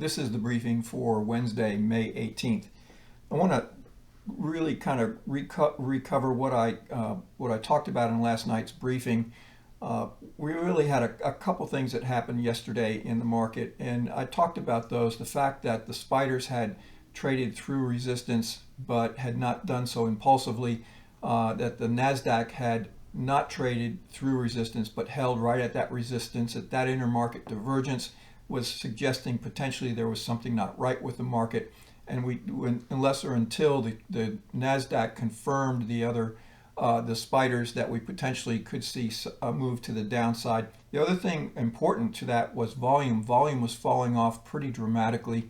This is the briefing for Wednesday, May 18th. I want to really kind of recover what I talked about in last night's briefing. We really had a couple things that happened yesterday in the market, and I talked about those. The fact that the spiders had traded through resistance but had not done so impulsively, that the NASDAQ had not traded through resistance but held right at that resistance, that intermarket divergence was suggesting potentially there was something not right with the market, and unless or until the NASDAQ confirmed the spiders, that we potentially could see a move to the downside. The other thing important to that was volume. Volume was falling off pretty dramatically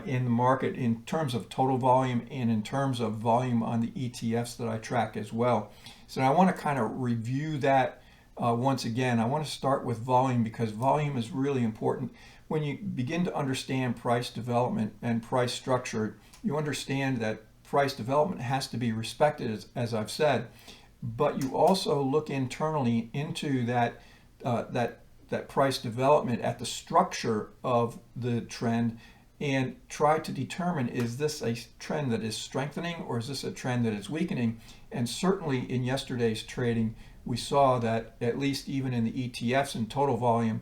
in the market in terms of total volume and in terms of volume on the ETFs that I track as well. So I want to kind of review that once again. I want to start with volume because volume is really important. When you begin to understand price development and price structure, you understand that price development has to be respected, as I've said, but you also look internally into that price development at the structure of the trend and try to determine, is this a trend that is strengthening or is this a trend that is weakening? And certainly in yesterday's trading, we saw that at least even in the ETFs and total volume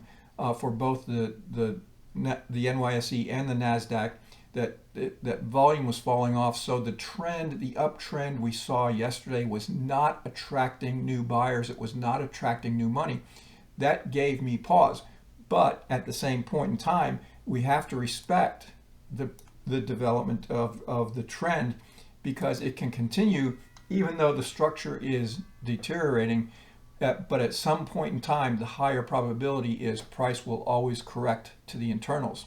for both the NYSE and the NASDAQ, that volume was falling off. So the trend, the uptrend we saw yesterday was not attracting new buyers. It was not attracting new money. That gave me pause. But at the same point in time, we have to respect the development of the trend because it can continue even though the structure is deteriorating. But at some point in time, the higher probability is price will always correct to the internals.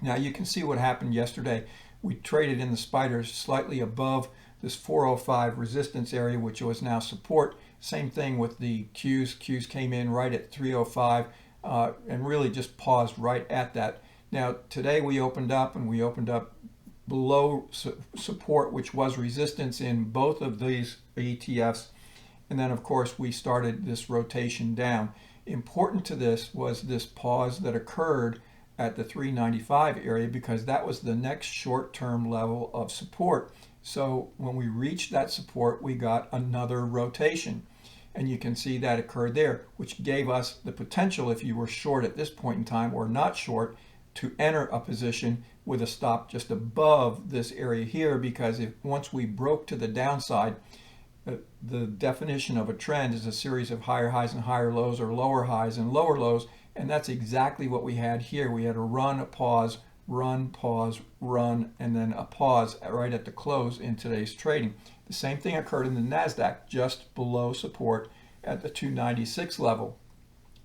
Now you can see what happened yesterday. We traded in the spiders slightly above this 405 resistance area, which was now support. Same thing with the Qs. Qs came in right at 305 and really just paused right at that. Now today we opened up below support, which was resistance in both of these ETFs. And then of course we started this rotation down. Important to this was this pause that occurred at the 395 area because that was the next short-term level of support. So when we reached that support, we got another rotation. And you can see that occurred there, which gave us the potential, if you were short at this point in time or not short, to enter a position with a stop just above this area here, because once we broke to the downside, the definition of a trend is a series of higher highs and higher lows, or lower highs and lower lows, and that's exactly what we had here. We had a run, a pause, run, pause, run, and then a pause right at the close in today's trading. The same thing occurred in the NASDAQ, just below support at the 296 level.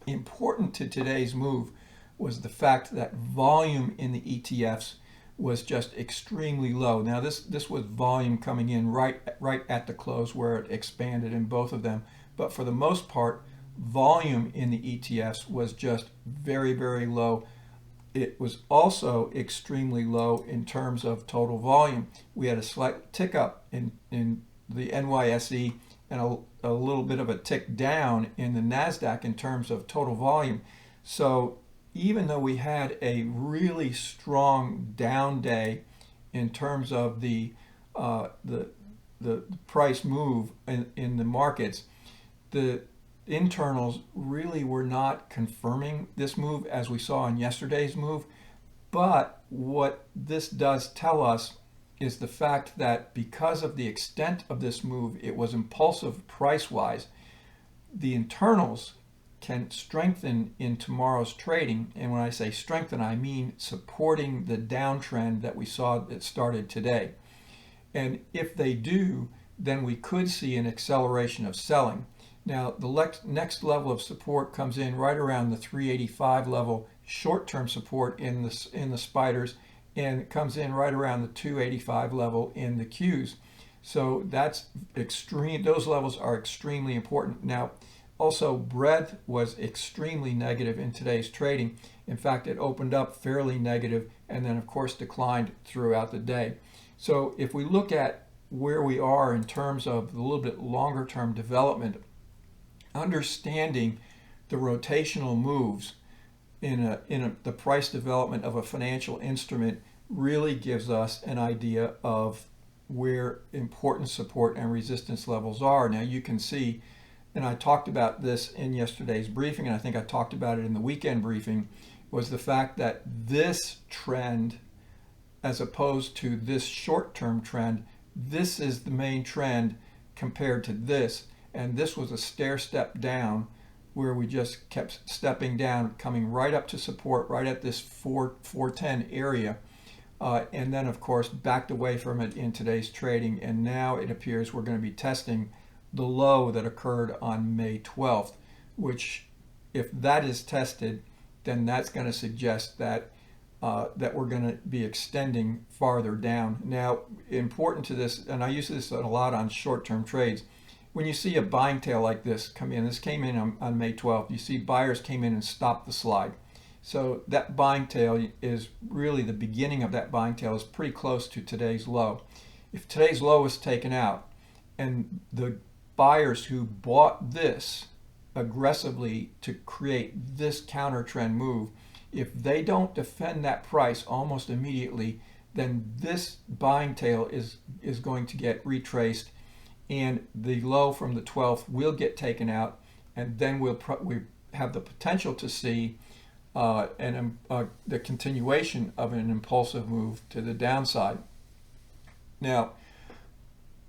Important to today's move was the fact that volume in the ETFs was just extremely low. Now this was volume coming in right at the close where it expanded in both of them. But for the most part, volume in the ETFs was just very, very low. It was also extremely low in terms of total volume. We had a slight tick up in the NYSE and a little bit of a tick down in the NASDAQ in terms of total volume. So even though we had a really strong down day in terms of the price move in the markets, the internals really were not confirming this move as we saw in yesterday's move. But what this does tell us is the fact that because of the extent of this move, it was impulsive price-wise. The internals can strengthen in tomorrow's trading, and when I say strengthen, I mean supporting the downtrend that we saw that started today. And if they do, then we could see an acceleration of selling. Now the next level of support comes in right around the 385 level, short-term support in the spiders, and it comes in right around the 285 level in the Qs. So that's extreme. Those levels are extremely important. Now also, breadth was extremely negative in today's trading. In fact, it opened up fairly negative and then, of course, declined throughout the day. So if we look at where we are in terms of a little bit longer term development, understanding the rotational moves, the price development of a financial instrument really gives us an idea of where important support and resistance levels are. Now you can see, and I talked about this in yesterday's briefing, and I think I talked about it in the weekend briefing, was the fact that this trend, as opposed to this short-term trend, this is the main trend compared to this, and this was a stair step down where we just kept stepping down, coming right up to support right at this 410 area, and then of course backed away from it in today's trading, and now it appears we're going to be testing the low that occurred on May 12th, which if that is tested, then that's going to suggest that that we're going to be extending farther down. Now, important to this, and I use this a lot on short-term trades, when you see a buying tail like this come in, this came in on May 12th, you see buyers came in and stopped the slide. So that buying tail is really, the beginning of that buying tail is pretty close to today's low. If today's low is taken out and the buyers who bought this aggressively to create this counter trend move, if they don't defend that price almost immediately, then this buying tail is going to get retraced, and the low from the 12th will get taken out, and then we have the potential to see the continuation of an impulsive move to the downside. Now,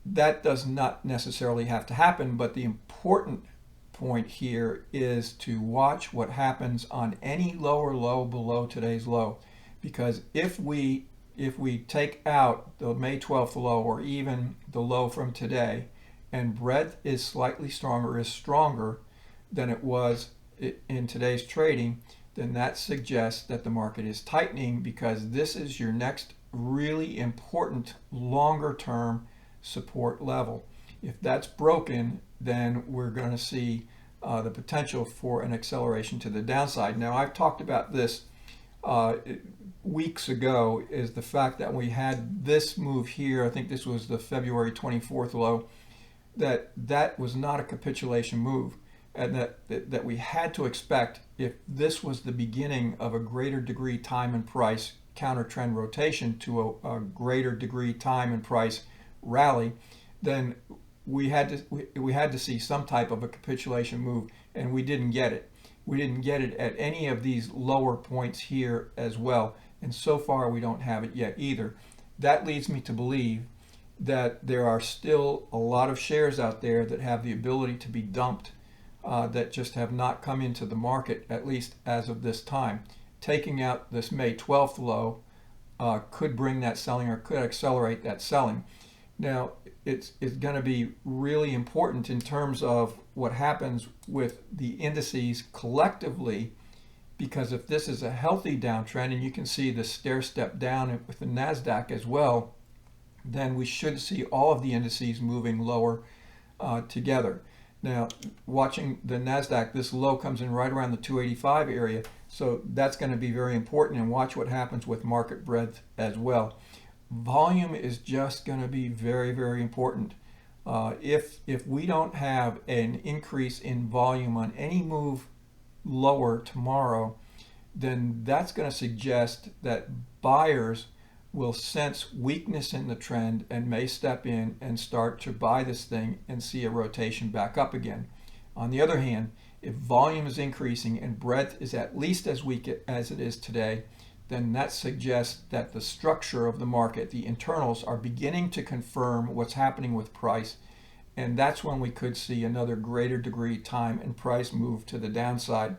that does not necessarily have to happen, but the important point here is to watch what happens on any lower low below today's low, because if we take out the May 12th low or even the low from today, and breadth is slightly stronger than it was in today's trading, then that suggests that the market is tightening, because this is your next really important longer term support level. If that's broken, then we're going to see the potential for an acceleration to the downside. Now, I've talked about this weeks ago, is the fact that we had this move here, I think this was the February 24th low, that was not a capitulation move, and that we had to expect, if this was the beginning of a greater degree time and price counter trend rotation to a greater degree time and price rally, then we had to see some type of a capitulation move, and we didn't get it. We didn't get it at any of these lower points here as well, and so far we don't have it yet either. That leads me to believe that there are still a lot of shares out there that have the ability to be dumped, that just have not come into the market, at least as of this time. Taking out this May 12th low could bring that selling, or could accelerate that selling. Now, it's going to be really important in terms of what happens with the indices collectively, because if this is a healthy downtrend, and you can see the stair step down with the NASDAQ as well, then we should see all of the indices moving lower together. Now, watching the NASDAQ, this low comes in right around the 285 area, so that's going to be very important, and watch what happens with market breadth as well. Volume is just going to be very, very important. If we don't have an increase in volume on any move lower tomorrow, then that's going to suggest that buyers will sense weakness in the trend and may step in and start to buy this thing and see a rotation back up again. On the other hand, if volume is increasing and breadth is at least as weak as it is today, then that suggests that the structure of the market, the internals, are beginning to confirm what's happening with price, and that's when we could see another greater degree time and price move to the downside.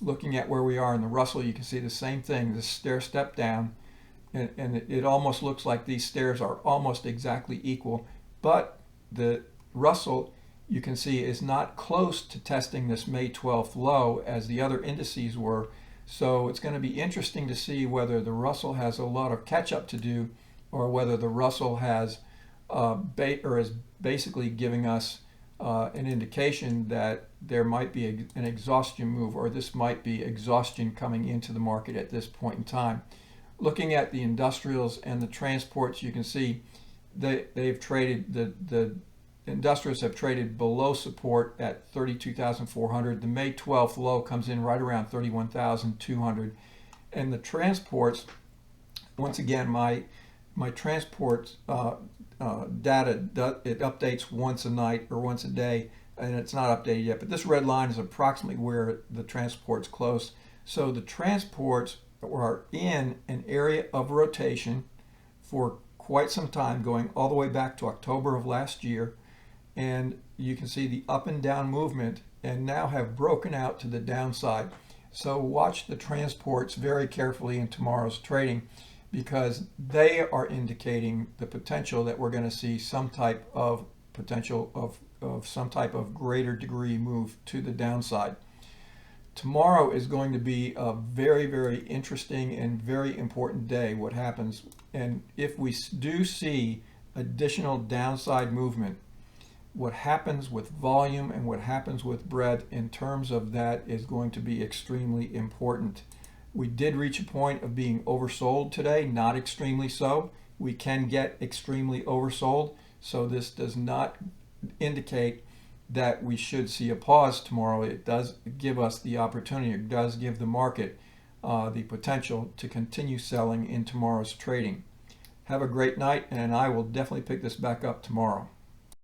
Looking at where we are in the Russell, you can see the same thing, the stair step down, and it almost looks like these stairs are almost exactly equal, but the Russell, you can see, is not close to testing this May 12th low as the other indices were. So it's going to be interesting to see whether the Russell has a lot of catch up to do, or whether the Russell has is basically giving us an indication that there might be an exhaustion move, or this might be exhaustion coming into the market at this point in time. Looking at the industrials and the transports, you can see they've traded industrials have traded below support at 32,400. The May 12th low comes in right around 31,200. And the transports, once again, my transport data, it updates once a night or once a day, and it's not updated yet. But this red line is approximately where the transports close. So the transports are in an area of rotation for quite some time, going all the way back to October of last year. And you can see the up and down movement, and now have broken out to the downside. So watch the transports very carefully in tomorrow's trading, because they are indicating the potential that we're going to see some type of potential of some type of greater degree move to the downside. Tomorrow is going to be a very, very interesting and very important day, what happens. And if we do see additional downside movement, what happens with volume and what happens with breadth in terms of that is going to be extremely important. We did reach a point of being oversold today, not extremely so. We can get extremely oversold, so this does not indicate that we should see a pause tomorrow. It does give us the opportunity, it does give the market the potential to continue selling in tomorrow's trading. Have a great night, and I will definitely pick this back up tomorrow.